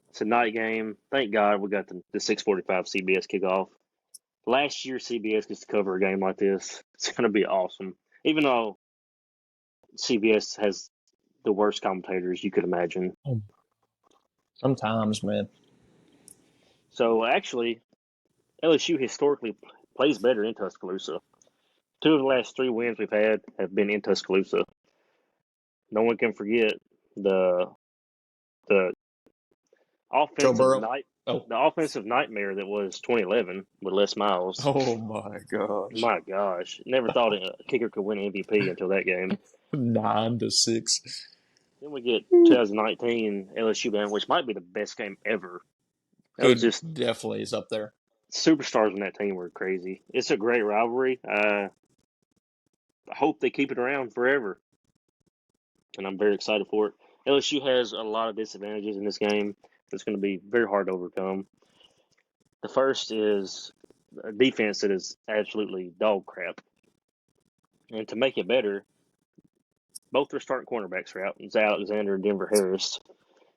It's a night game. Thank God we got the 6:45 CBS kickoff. Last year, CBS gets to cover a game like this. It's going to be awesome. Even though CBS has the worst commentators you could imagine. Sometimes, man. So, actually, LSU historically plays better in Tuscaloosa. 2 of the last 3 wins we've had have been in Tuscaloosa. No one can forget the offensive nightmare that was 2011 with Les Miles. Oh my gosh! My gosh, never thought a kicker could win MVP until that game. 9-6. Then we get 2019 LSU game, which might be the best game ever. It definitely is up there. Superstars on that team were crazy. It's a great rivalry. I hope they keep it around forever, and I'm very excited for it. LSU has a lot of disadvantages in this game. It's going to be very hard to overcome. The first is a defense that is absolutely dog crap. And to make it better, both their starting cornerbacks are out. It's Alexander and Denver Harris.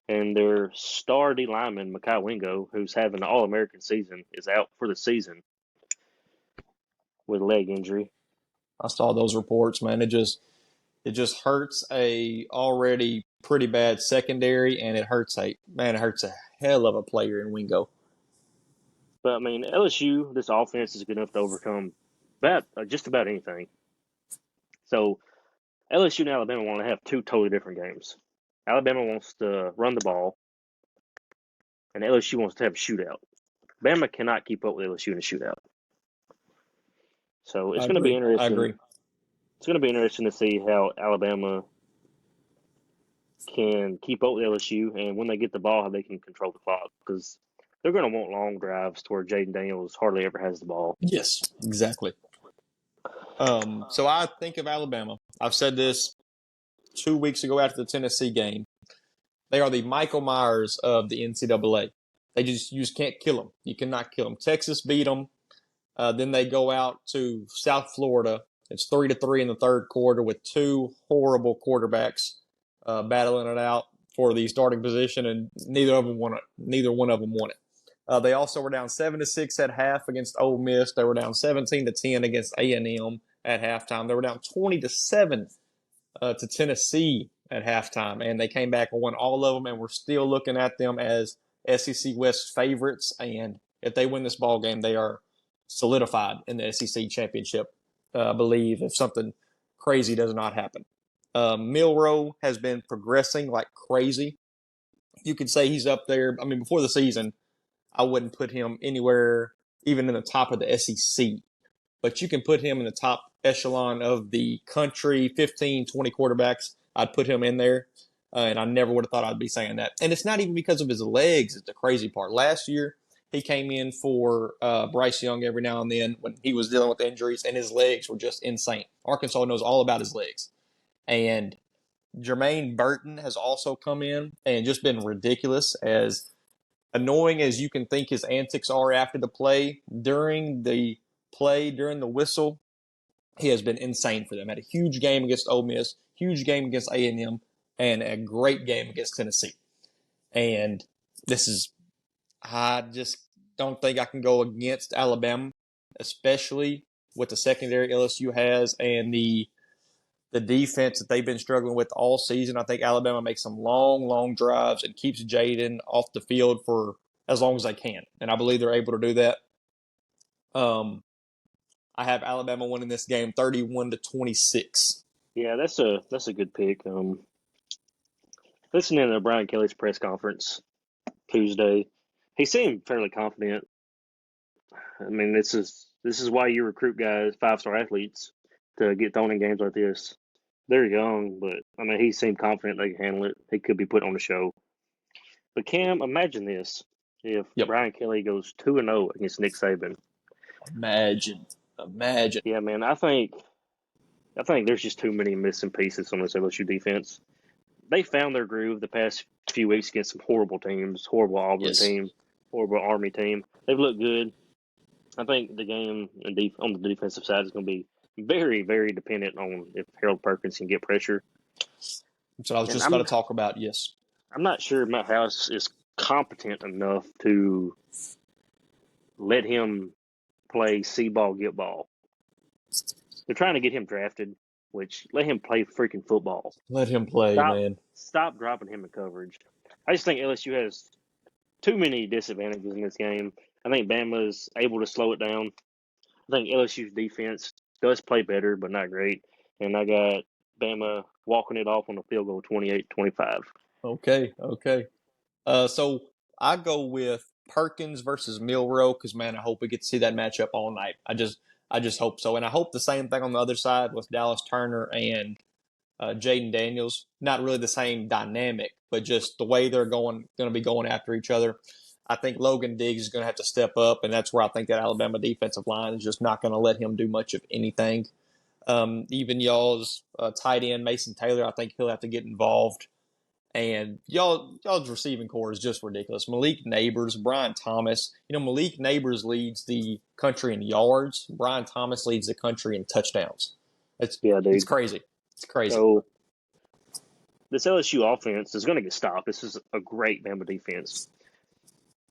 And their star D lineman, Mekhi Wingo, who's having an All-American season, is out for the season with a leg injury. I saw those reports, man. It just hurts a already pretty bad secondary, and it hurts a hell of a player in Wingo. But I mean, LSU, this offense is good enough to overcome just about anything. So LSU and Alabama want to have 2 totally different games. Alabama wants to run the ball, and LSU wants to have a shootout. Bama cannot keep up with LSU in a shootout. So it's going to be interesting. I agree. It's going to be interesting to see how Alabama can keep up with LSU, and when they get the ball, how they can control the clock, because they're going to want long drives to where Jaden Daniels hardly ever has the ball. Yes, exactly. So I think of Alabama. I've said this 2 weeks ago after the Tennessee game. They are the Michael Myers of the NCAA. You just can't kill them. You cannot kill them. Texas beat them. Then they go out to South Florida. It's 3-3 in the third quarter with 2 horrible quarterbacks battling it out. for the starting position, and neither of them won it. Neither one of them won it. They also were down 7-6 at half against Ole Miss. They were down 17-10 against A&M at halftime. They were down 20-7 to Tennessee at halftime, and they came back and won all of them. And we're still looking at them as SEC West favorites. And if they win this ball game, they are solidified in the SEC championship. I believe if something crazy does not happen. Milroe has been progressing like crazy. You could say he's up there. I mean, before the season, I wouldn't put him anywhere, even in the top of the SEC. But you can put him in the top echelon of the country, 15, 20 quarterbacks. I'd put him in there. And I never would have thought I'd be saying that. And it's not even because of his legs. It's the crazy part. Last year, he came in for Bryce Young every now and then when he was dealing with injuries, and his legs were just insane. Arkansas knows all about his legs. And Jermaine Burton has also come in and just been ridiculous. As annoying as you can think his antics are after the play, during the whistle, he has been insane for them. Had a huge game against Ole Miss, huge game against A&M, and a great game against Tennessee. And I just don't think I can go against Alabama, especially with the secondary LSU has and the defense that they've been struggling with all season. I think Alabama makes some long, long drives and keeps Jaden off the field for as long as they can. And I believe they're able to do that. I have Alabama winning this game 31-26. Yeah, that's a good pick. Listening to Brian Kelly's press conference Tuesday, he seemed fairly confident. I mean, this is why you recruit guys, 5-star athletes, to get thrown in games like this. They're young, but I mean, he seemed confident they can handle it. He could be put on the show. But Cam, imagine this: if Yep. Brian Kelly goes 2-0 against Nick Saban. Imagine. Yeah, man, I think there's just too many missing pieces on this LSU defense. They found their groove the past few weeks against some horrible teams, horrible Auburn Yes. team, horrible Army team. They've looked good. I think the game on the defensive side is going to be very, very dependent on if Harold Perkins can get pressure. That's what I was just about to talk about, yes. I'm not sure Matt House is competent enough to let him play see-ball, get ball. They're trying to get him drafted, which let him play freaking football. Let him play, man. Stop dropping him in coverage. I just think LSU has too many disadvantages in this game. I think Bama's able to slow it down. I think LSU's defense does play better, but not great. And I got Bama walking it off on a field goal 28-25. Okay. So I go with Perkins versus Milroe because, man, I hope we get to see that matchup all night. I just hope so. And I hope the same thing on the other side with Dallas Turner and Jaden Daniels. Not really the same dynamic, but just the way they're going to be going after each other. I think Logan Diggs is going to have to step up, and that's where I think that Alabama defensive line is just not going to let him do much of anything. Even y'all's tight end, Mason Taylor, I think he'll have to get involved. And y'all's receiving core is just ridiculous. Malik Neighbors, Brian Thomas. Malik Neighbors leads the country in yards. Brian Thomas leads the country in touchdowns. It's crazy. It's crazy. So this LSU offense is going to get stopped. This is a great Bama defense.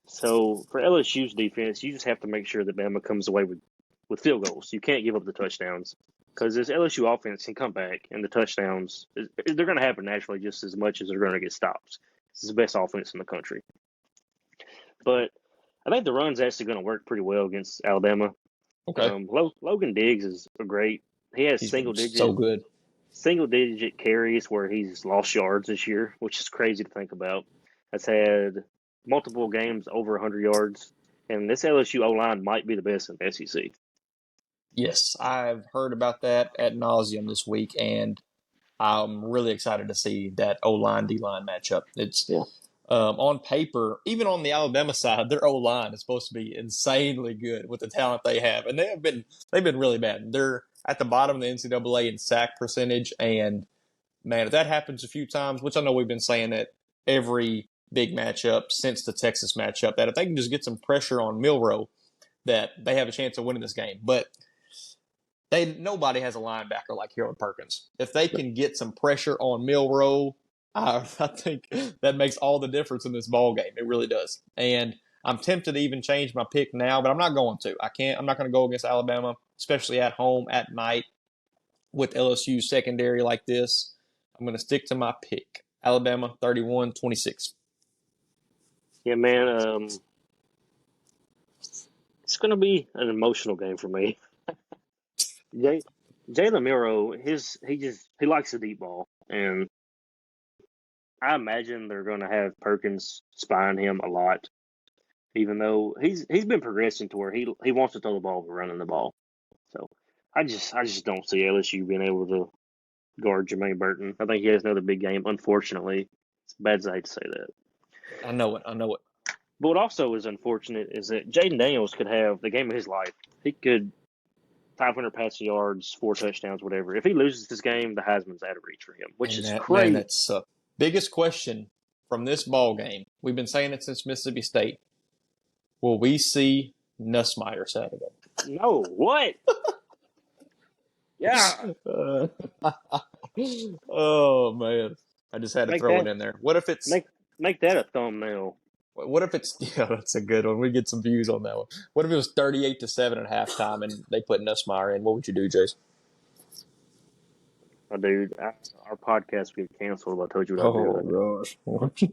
So for LSU's defense, you just have to make sure that Bama comes away with field goals. You can't give up the touchdowns because this LSU offense can come back, and the touchdowns, they're going to happen naturally just as much as they're going to get stops. This is the best offense in the country. But I think the run's actually going to work pretty well against Alabama. Okay. Logan Diggs is great. He has He's single-digit carries where he's lost yards this year, which is crazy to think about. Has had multiple games over 100 yards, and this LSU O-line might be the best in the SEC. Yes, I've heard about that ad nauseum this week, and I'm really excited to see that O-line, D-line matchup. It's on paper, even on the Alabama side, their O-line is supposed to be insanely good with the talent they have, and they've been really bad. They're at the bottom of the NCAA in sack percentage, and man, if that happens a few times, which I know we've been saying that every big matchup since the Texas matchup, that if they can just get some pressure on Milroe, that they have a chance of winning this game. But nobody has a linebacker like Harold Perkins. If they can get some pressure on Milroe, I think that makes all the difference in this ball game. It really does. And I'm tempted to even change my pick now, but I'm not going to. I can't. I'm not going to go against Alabama, especially at home at night with LSU secondary like this. I'm going to stick to my pick. Alabama 31-26. Yeah, man. It's going to be an emotional game for me. Jalen Miro, he likes the deep ball, and I imagine they're going to have Perkins spying him a lot. Even though he's been progressing to where he wants to throw the ball and running the ball. So I just don't see LSU being able to guard Jermaine Burton. I think he has another big game. Unfortunately, as bad as I hate to say that. I know it. But what also is unfortunate is that Jaden Daniels could have the game of his life. He could 500 passing yards, 4 touchdowns, whatever. If he loses this game, the Heisman's out of reach for him, which And is that man, crazy. that's biggest question from this ball game. We've been saying it since Mississippi State. Will we see Nussmeier Saturday? No, what? Yeah, Uh, oh man, I just had to make throw it that in there. What if it's? make that a thumbnail. What if it's? Yeah, that's a good one. We get some views on that one. What if it was 38-7 at halftime and they put Nussmeier in? What would you do, Jason? Oh, dude, our podcast would get canceled if I told you what I'd Oh do.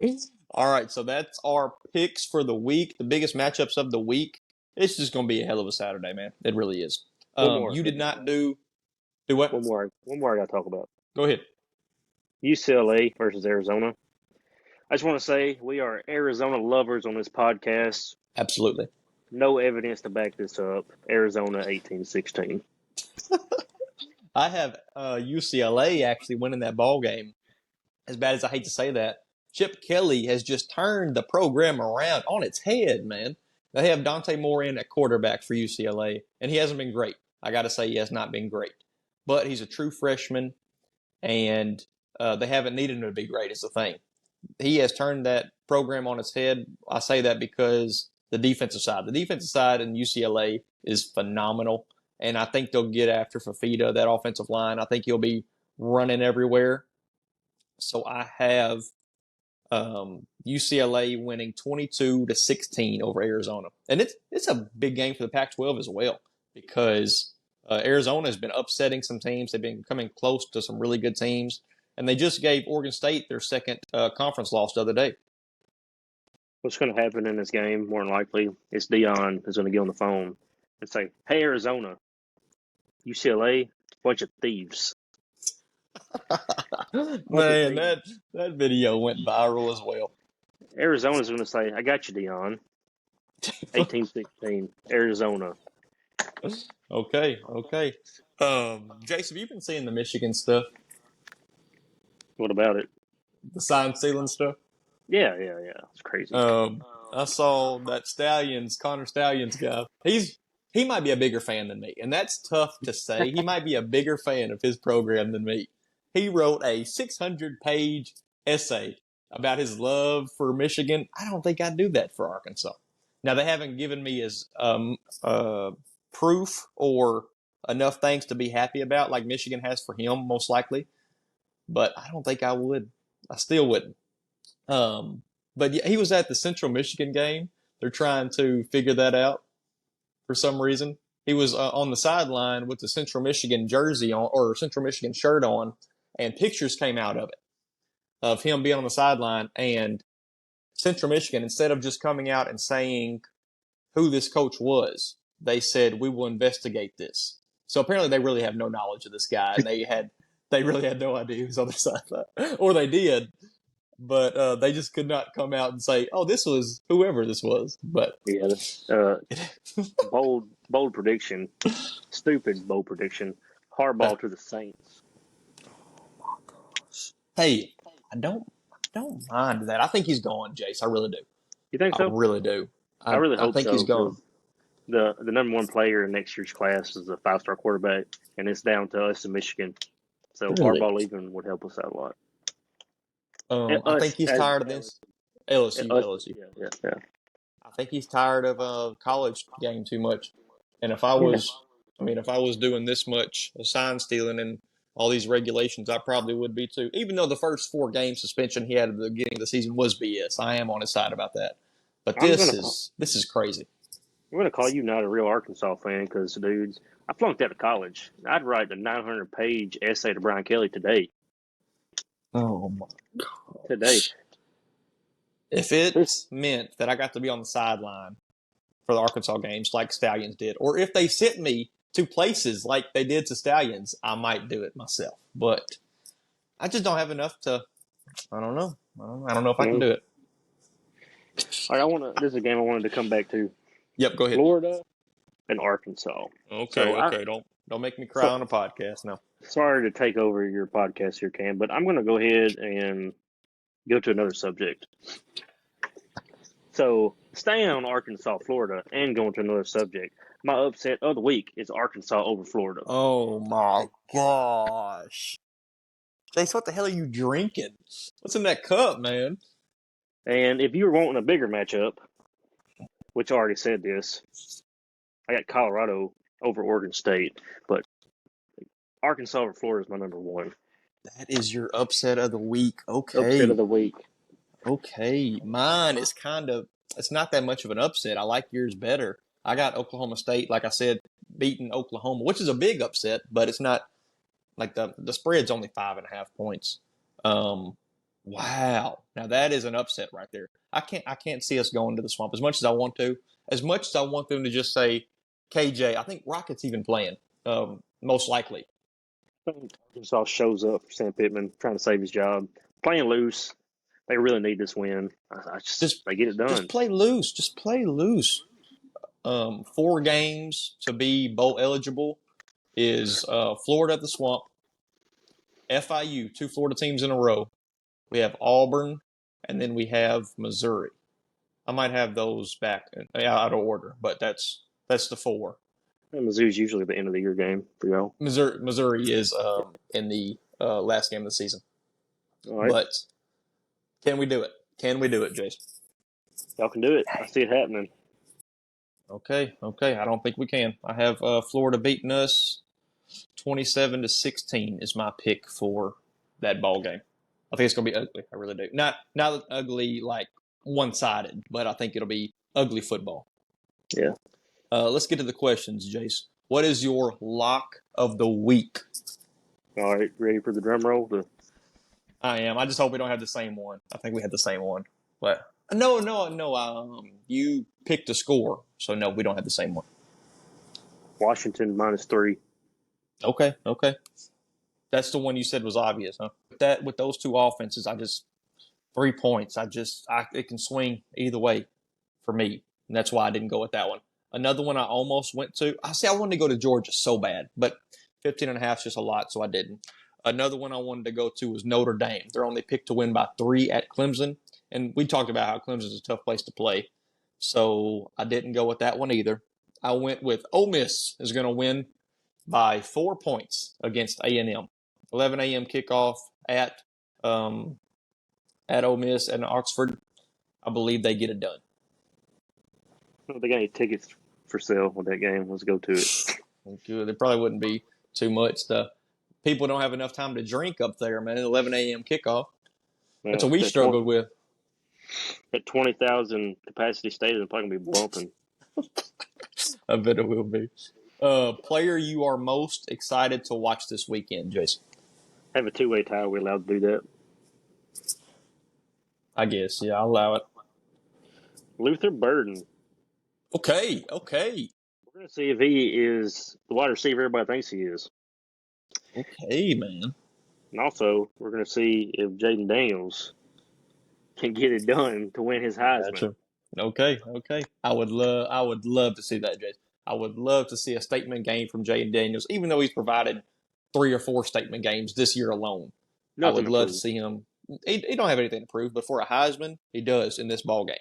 gosh. All right, so that's our picks for the week. The biggest matchups of the week. It's just going to be a hell of a Saturday, man. It really is. One more. You did not do what? One more I got to talk about. Go ahead. UCLA versus Arizona. I just want to say we are Arizona lovers on this podcast. Absolutely. No evidence to back this up. Arizona 18-16. I have UCLA actually winning that ball game. As bad as I hate to say that, Chip Kelly has just turned the program around on its head, man. They have Dante Moore in at quarterback for UCLA, and he hasn't been great. I got to say, he has not been great. But he's a true freshman, and they haven't needed him to be great, is the thing. He has turned that program on its head. I say that because the defensive side in UCLA is phenomenal, and I think they'll get after Fafita, that offensive line. I think he'll be running everywhere. So I have UCLA winning 22-16 over Arizona, and it's a big game for the Pac-12 as well because Arizona has been upsetting some teams. They've been coming close to some really good teams, and they just gave Oregon State their second conference loss the other day. What's going to happen in this game, more than likely, is Dion is going to get on the phone and say, "Hey, Arizona, UCLA, bunch of thieves." Man, that video went viral as well. Arizona's going to say, "I got you, Dion." 18-16, Arizona. Okay. Jason, have you been seeing the Michigan stuff? What about it? The sign stealing stuff? Yeah. It's crazy. I saw that Connor Stallions guy. He might be a bigger fan than me, and that's tough to say. He might be a bigger fan of his program than me. He wrote a 600-page essay about his love for Michigan. I don't think I'd do that for Arkansas. Now they haven't given me as proof or enough things to be happy about, like Michigan has for him, most likely. But I don't think I would. I still wouldn't. But yeah, he was at the Central Michigan game. They're trying to figure that out for some reason. He was on the sideline with the Central Michigan jersey on, or Central Michigan shirt on, and pictures came out of it, of him being on the sideline. And Central Michigan, instead of just coming out and saying who this coach was, they said, "We will investigate this." So apparently they really have no knowledge of this guy, and they really had no idea he was on the sideline. Or they did, but they just could not come out and say, "Oh, this was whoever this was." But Yeah. Bold prediction. Stupid bold prediction. Harbaugh to the Saints. hey, I don't mind that. I think he's gone, Jace. I really do. You think I so? really do. I really I hope think so he's gone. because the number one player in next year's class is a 5-star quarterback, and it's down to us in Michigan. So Really, Harbaugh leaving would help us out a lot. I think Us he's as tired of this. LSU, us, LSU. yeah. I think he's tired of college game too much. And if I Yeah. was doing this much sign stealing and all these regulations, I probably would be too. Even though the first 4-game suspension he had at the beginning of the season was BS, I am on his side about that. But I'm this gonna is crazy. I'm gonna call you not a real Arkansas fan because, dudes, I flunked out of college. I'd write a 900-page essay to Brian Kelly today. Oh my Today. gosh! If it meant that I got to be on the sideline for the Arkansas games like Stallions did, or if they sent me to places like they did to Stallions, I might do it myself. But I just don't have enough to. I don't know. I don't know if I can do it. All right, this is a game I wanted to come back to. Yep, go ahead. Florida and Arkansas. Okay, okay. Don't make me cry on a podcast now. Sorry to take over your podcast here, Cam, but I'm going to go ahead and go to another subject. So, staying on Arkansas, Florida, and going to another subject, my upset of the week is Arkansas over Florida. Oh my gosh. Jace, what the hell are you drinking? What's in that cup, man? And if you were wanting a bigger matchup, which I already said this, I got Colorado over Oregon State, but Arkansas over Florida is my number one. That is your upset of the week. Okay. Upset of the week. Okay. Mine is it's not that much of an upset. I like yours better. I got Oklahoma State, like I said, beating Oklahoma, which is a big upset, but it's not like the spread's only 5.5 points. Wow. Now that is an upset right there. I can't see us going to the Swamp as much as I want to. As much as I want them to just say KJ, I think Rocket's even playing, most likely. I think Arkansas shows up for Sam Pittman, trying to save his job. Playing loose. They really need this win. They get it done. Just play loose. Just play loose. 4 games to be bowl eligible is Florida at the Swamp, FIU, 2 Florida teams in a row. We have Auburn, and then we have Missouri. I might have those back out of order, but that's the 4. And Mizzou's usually the end of the year game for y'all. Missouri is in the last game of the season. All right. But can we do it? Can we do it, Jason? Y'all can do it. I see it happening. Okay. I don't think we can. I have Florida beating us 27-16 is my pick for that ball game. I think it's going to be ugly. I really do. Not ugly like one-sided, but I think it'll be ugly football. Yeah. Let's get to the questions, Jace. What is your lock of the week? All right. Ready for the drum roll? I am. I just hope we don't have the same one. I think we had the same one. But no. You picked a score, so no, we don't have the same one. Washington -3. Okay. That's the one you said was obvious, huh? With those 2 offenses, 3 points. It can swing either way for me, and that's why I didn't go with that one. Another one I almost went to. I wanted to go to Georgia so bad, but 15.5 is just a lot, so I didn't. Another one I wanted to go to was Notre Dame. They're only picked to win by 3 at Clemson, and we talked about how Clemson is a tough place to play, so I didn't go with that one either. I went with Ole Miss is going to win by 4 points against A&M. 11 a.m. kickoff at Ole Miss and Oxford. I believe they get it done. If they got any tickets for sale with that game, let's go to it. Good. There probably wouldn't be too much. The people don't have enough time to drink up there, man. 11 a.m. kickoff. That's what we struggled with. At 20,000 capacity stadium, it's probably going to be bumping. I bet it will be. Player you are most excited to watch this weekend, Jason? Have a 2-way tie. Are we allowed to do that? I guess, yeah, I'll allow it. Luther Burden. Okay. We're going to see if he is the wide receiver everybody thinks he is. Okay, man. And also, we're going to see if Jaden Daniels can get it done to win his Heisman. Gotcha. Okay. I would love to see that, Jason. I would love to see a statement game from Jaden Daniels, even though he's provided 3 or 4 statement games this year alone. I would love to see him. He don't have anything to prove, but for a Heisman, he does in this ball game.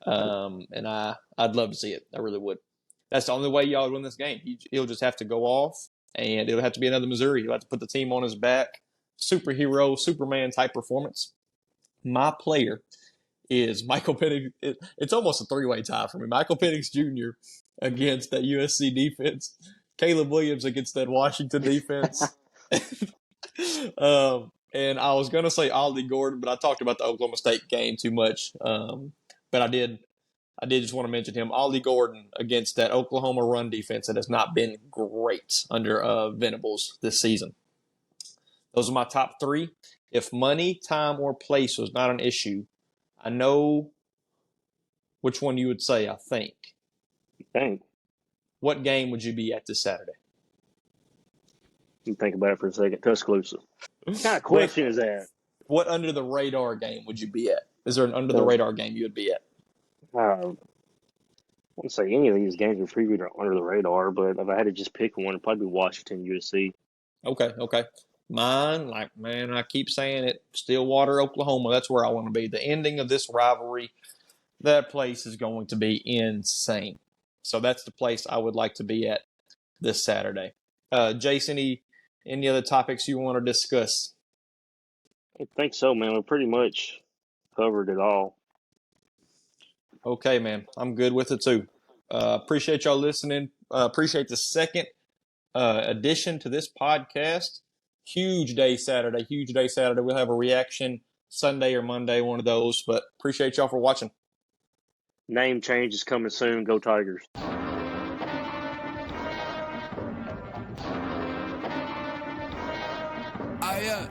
And I'd love to see it. I really would. That's the only way y'all would win this game. He'll just have to go off, and it'll have to be another Missouri. He'll have to put the team on his back. Superhero, Superman type performance. My player is Michael Penix. It's almost a 3-way tie for me. Michael Penix Jr. against that USC defense. Caleb Williams against that Washington defense. And I was gonna say Ollie Gordon, but I talked about the Oklahoma State game too much. But I did just want to mention him. Ollie Gordon against that Oklahoma run defense that has not been great under Venables this season. Those are my top three. If money, time, or place was not an issue, I know which one you would say, I think. Dang. What game would you be at this Saturday? You think about it for a second. Tuscaloosa. What kind of What, question is that? what under the radar game would you be at? Is there an under the radar game you would be at? I wouldn't say any of these games are previewed are under the radar, but if I had to just pick one, it'd probably be Washington, USC. Okay. Mine, man, I keep saying it, Stillwater, Oklahoma. That's where I want to be. The ending of this rivalry, that place is going to be insane. So that's the place I would like to be at this Saturday. Jase, any other topics you want to discuss? I think so, man. We pretty much covered it all. Okay, man. I'm good with it too. Appreciate y'all listening. Appreciate the second addition to this podcast. Huge day Saturday. We'll have a reaction Sunday or Monday, one of those. But appreciate y'all for watching. Name change is coming soon. Go Tigers. Yeah.